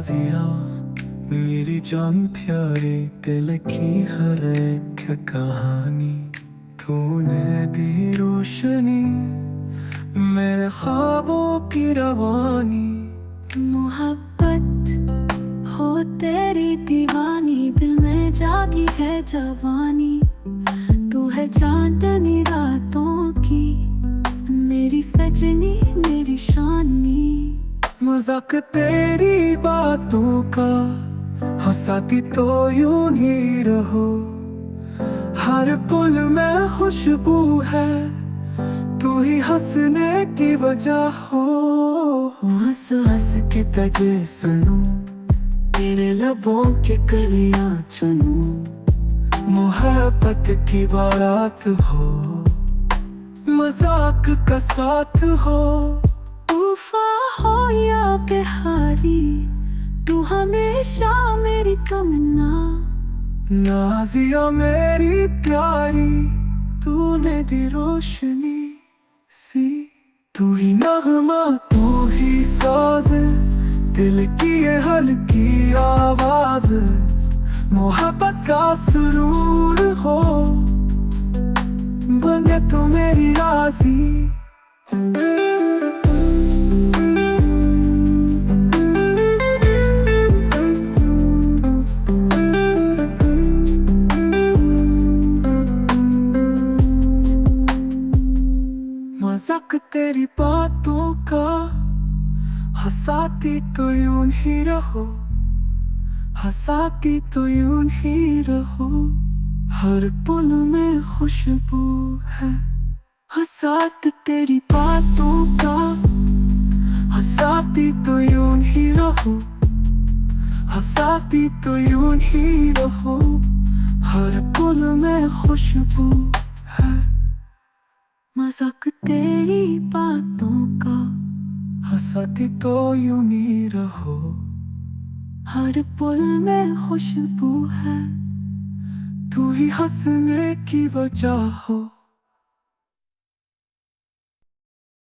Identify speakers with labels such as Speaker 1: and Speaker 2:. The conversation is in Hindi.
Speaker 1: नाजिया मेरी जान प्यारी, दिल की हर एक कहानी तूने दी रोशनी, मेरे ख्वाबों की रवानी।
Speaker 2: मोहब्बत हो तेरी दीवानी, दिल में जागी है जवानी। तू है चांदनी रातों की, मेरी सजनी मेरी शानी।
Speaker 1: मजाक तेरी बातों का, हंसाती तो यूं ही रहो। हर पल में खुशबू है, तू ही हंसने की वजह हो। हंस हंस के तजे सुनूं, तेरे लबों के कलियां चुनूं। मोहब्बत की बारात हो, मजाक का साथ हो।
Speaker 2: तूफान हो या बिहारी, तू हमेशा मेरी तमन्ना।
Speaker 1: नाजिया मेरी प्यारी, तूने दी रोशनी सी। तू ही नगमा, तू ही साज, दिल की ये हल्की आवाज। मोहब्बत का सुरूर हो, बने तो मेरी राज़ी। मजाक तेरी बातों का, हंसाती तो यूं ही रहो। हंसाती तो यूं ही रहो। हर पल में खुशबू है, हंसात तेरी बातों का। हंसाती तो यूं ही रहो। हंसाती तो यूं ही रहो। हर पल में खुशबू है।
Speaker 2: मजाक तेरी बातों का,
Speaker 1: हंसाती तो यूं ही रहो।
Speaker 2: हर पल में खुशबू है।
Speaker 1: तू ही हंसने की वजह हो।